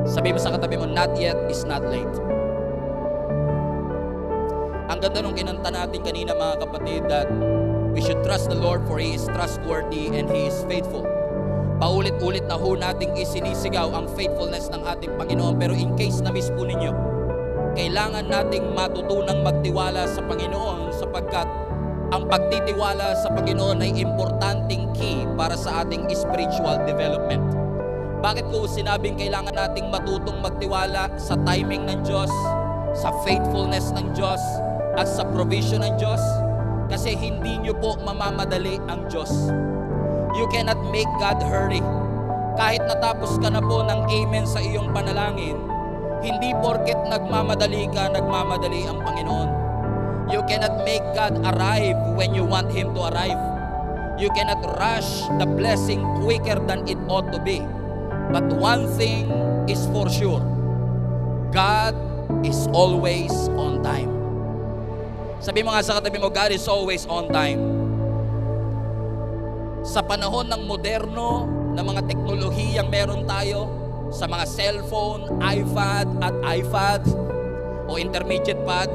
Sabi mo sa katabi mo, not yet is not late. Ang ganda nung kinanta natin kanina mga kapatid, that we should trust the Lord for He is trustworthy and He is faithful. Paulit-ulit na ho nating isinisigaw ang faithfulness ng ating Panginoon. Pero in case na miss po ninyo, kailangan nating matutunang magtiwala sa Panginoon, sapagkat ang pagtitiwala sa Panginoon ay importanteng key para sa ating spiritual development. Bakit ko sinabing kailangan nating matutong magtiwala sa timing ng Diyos, sa faithfulness ng Diyos, at sa provision ng Diyos? Kasi hindi nyo po mamamadali ang Diyos. You cannot make God hurry. Kahit natapos ka na po ng amen sa iyong panalangin, hindi porket nagmamadali ka, nagmamadali ang Panginoon. You cannot make God arrive when you want Him to arrive. You cannot rush the blessing quicker than it ought to be. But one thing is for sure, God is always on time. Sabi mo nga sa katabi mo, God is always on time. Sa panahon ng moderno na mga teknolohiyang meron tayo, sa mga cellphone, iPad at iPad o intermediate pad,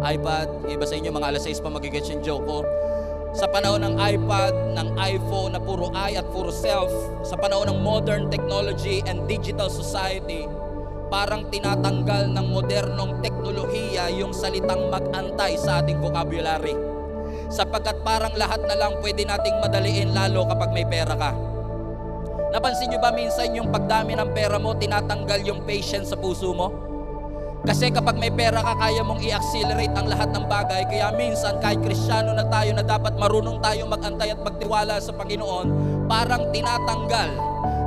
iPad, iba sa inyo mga alas 6 pa magigets yung joke ko. Sa panahon ng iPad, ng iPhone na puro I at puro self, sa panahon ng modern technology and digital society, parang tinatanggal ng modernong teknolohiya yung salitang mag-antay sa ating vocabulary. Sapagkat parang lahat na lang pwede nating madaliin, lalo kapag may pera ka. Napansin nyo ba minsan yung pagdami ng pera mo, tinatanggal yung patience sa puso mo? Kasi kapag may pera ka, kaya mong i-accelerate ang lahat ng bagay. Kaya minsan, kahit Kristiyano na tayo na dapat marunong tayong mag-antay at magtiwala sa Panginoon, parang tinatanggal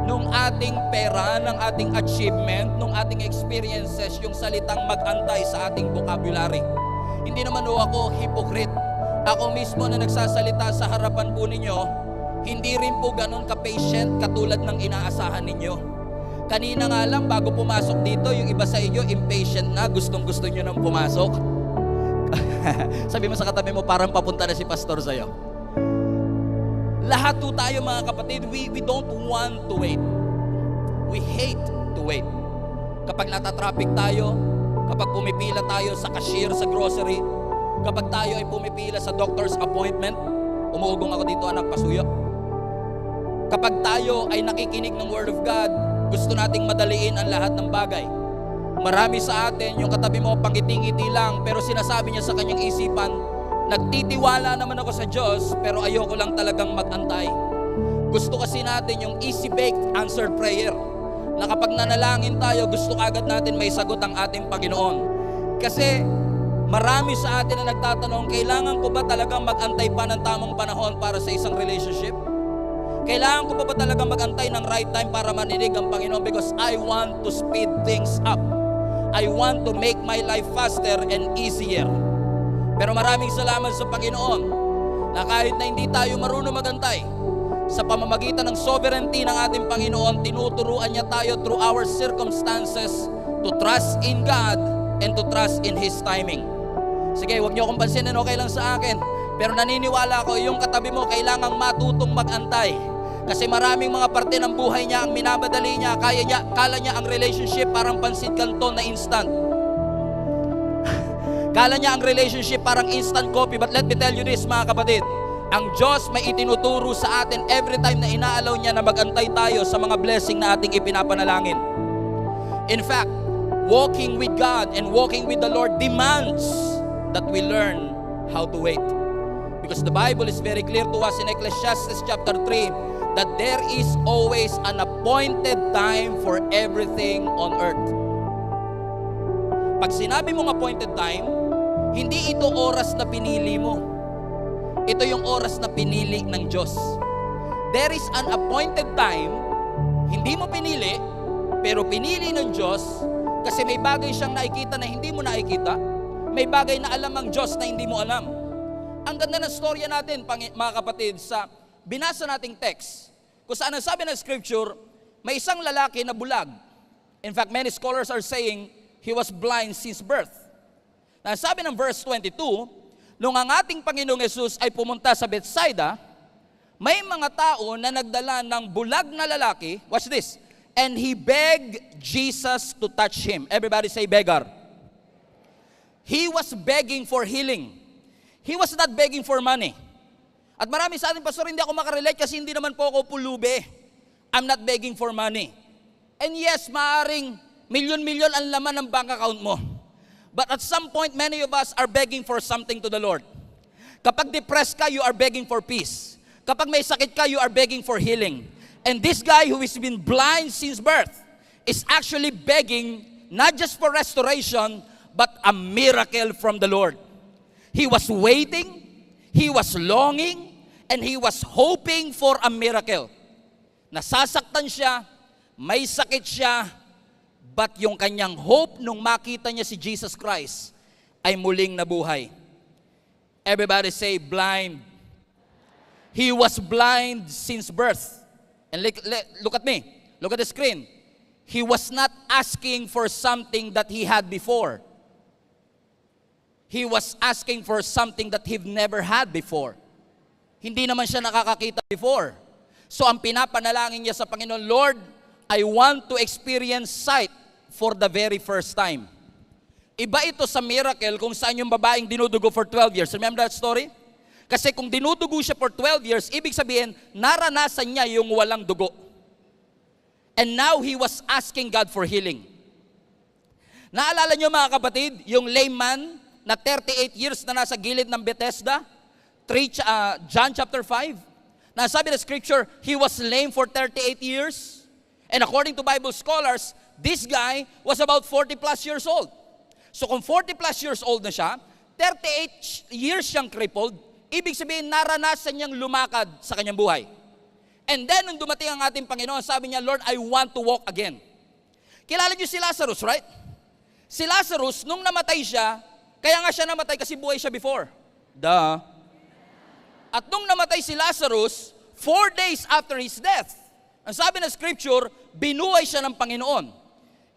nung ating pera, ng ating achievement, nung ating experiences, yung salitang mag-antay sa ating vocabulary. Hindi naman ako hypocrite. Ako mismo na nagsasalita sa harapan po ninyo, hindi rin po ganun ka-patient katulad ng inaasahan ninyo. Kanina nga lang, bago pumasok dito, yung iba sa inyo impatient na, gustong-gusto nyo nang pumasok. Sabi mo sa katabi mo, parang papunta na si pastor sa'yo. Lahat po tayo mga kapatid, we don't want to wait. We hate to wait. Kapag natatraffic tayo, kapag pumipila tayo sa cashier sa grocery, kapag tayo ay pumipila sa doctor's appointment, umuugong ako dito anak, pasuyo. Kapag tayo ay nakikinig ng Word of God, gusto nating madaliin ang lahat ng bagay. Marami sa atin, yung katabi mo, pangiti-ngiti lang, pero sinasabi niya sa kanyang isipan, nagtitiwala naman ako sa Diyos, pero ayoko lang talagang mag-antay. Gusto kasi natin yung easy-baked answered prayer, na kapag nanalangin tayo, gusto agad natin may sagot ang ating Panginoon. Kasi marami sa atin na nagtatanong, kailangan ko ba talagang mag-antay pa ng tamang panahon para sa isang relationship? Kailangan ko ba talagang mag-antay ng right time para maninig ang Panginoon? Because I want to speed things up. I want to make my life faster and easier. Pero maraming salamat sa Panginoon na kahit na hindi tayo marunong mag-antay, sa pamamagitan ng sovereignty ng ating Panginoon, tinuturuan niya tayo through our circumstances to trust in God and to trust in His timing. Sige, huwag niyo akong pansinin, okay lang sa akin. Pero naniniwala ko, yung katabi mo, kailangang matutong mag-antay. Kasi maraming mga parte ng buhay niya ang minamadali niya. Kala niya ang relationship parang pansit canton na instant. Kala niya ang relationship parang instant coffee. But let me tell you this mga kapatid, ang Diyos may itinuturo sa atin every time na inaalaw niya na mag-antay tayo sa mga blessing na ating ipinapanalangin. In fact, walking with God and walking with the Lord demands that we learn how to wait. Because the Bible is very clear to us in Ecclesiastes chapter 3 that there is always an appointed time for everything on earth. Pag sinabi mong appointed time, hindi ito oras na pinili mo. Ito yung oras na pinili ng Diyos. There is an appointed time, hindi mo pinili, pero pinili ng Diyos kasi may bagay siyang nakikita na hindi mo nakikita. May bagay na alam ang Diyos na hindi mo alam. Ang ganda ng storya natin, mga kapatid, sa binasa nating text, kung saan ang sabi ng scripture, may isang lalaki na bulag. In fact, many scholars are saying he was blind since birth. Na sabi ng verse 22, nung ang ating Panginoong Yesus ay pumunta sa Bethsaida, may mga tao na nagdala ng bulag na lalaki, watch this, and he begged Jesus to touch him. Everybody say beggar. He was begging for healing. He was not begging for money. At marami sa atin, pastor, hindi ako makarelate kasi hindi naman po ako pulubi. I'm not begging for money. And yes, maaring milyon-milyon ang laman ng bank account mo. But at some point, many of us are begging for something to the Lord. Kapag depressed ka, you are begging for peace. Kapag may sakit ka, you are begging for healing. And this guy who has been blind since birth is actually begging not just for restoration, but a miracle from the Lord. He was waiting, he was longing, and he was hoping for a miracle. Nasasaktan siya, may sakit siya, but yung kanyang hope nung makita niya si Jesus Christ ay muling nabuhay. Everybody say blind. He was blind since birth. And look at me. Look at the screen. He was not asking for something that he had before. He was asking for something that he've never had before. Hindi naman siya nakakakita before. So ang pinapanalangin niya sa Panginoon, Lord, I want to experience sight for the very first time. Iba ito sa miracle kung saan yung babaeng dinudugo for 12 years. Remember that story? Kasi kung dinudugo siya for 12 years, ibig sabihin, naranasan niya yung walang dugo. And now he was asking God for healing. Naalala niyo mga kapatid, yung lame man na 38 years na nasa gilid ng Bethesda, John chapter 5, nasabi na scripture, he was lame for 38 years. And according to Bible scholars, this guy was about 40 plus years old. So kung 40 plus years old na siya, 38 years siyang crippled, ibig sabihin naranasan niyang lumakad sa kanyang buhay. And then nung dumating ang ating Panginoon, sabi niya, Lord, I want to walk again. Kilala niyo si Lazarus, right? Si Lazarus, nung namatay siya, kaya nga siya namatay kasi buhay siya before. Duh. At nung namatay si Lazarus, 4 days after his death, ang sabi ng scripture, binuhay siya ng Panginoon.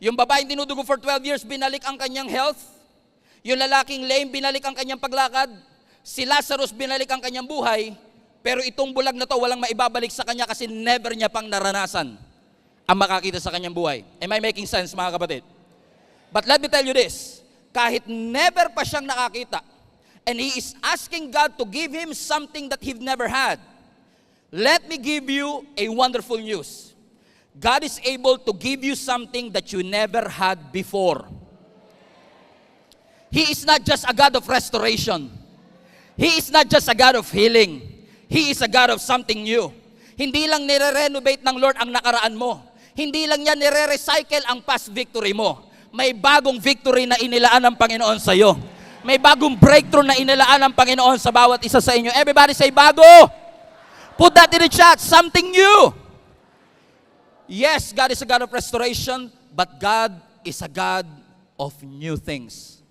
Yung babaeng dinudugo for 12 years, binalik ang kanyang health. Yung lalaking lame, binalik ang kanyang paglakad. Si Lazarus, binalik ang kanyang buhay. Pero itong bulag na to, walang maibabalik sa kanya kasi never niya pang naranasan ang makakita sa kanyang buhay. Am I making sense, mga kapatid? But let me tell you this, kahit never pa siyang nakakita, and he is asking God to give him something that he've never had, let me give you a wonderful news. God is able to give you something that you never had before. He is not just a God of restoration. He is not just a God of healing. He is a God of something new. Hindi lang nire-renovate ng Lord ang nakaraan mo. Hindi lang niya nire-recycle ang past victory mo. May bagong victory na inilaan ng Panginoon sa iyo. May bagong breakthrough na inilaan ng Panginoon sa bawat isa sa inyo. Everybody say bago. Put that in the chat. Something new. Yes, God is a God of restoration, but God is a God of new things.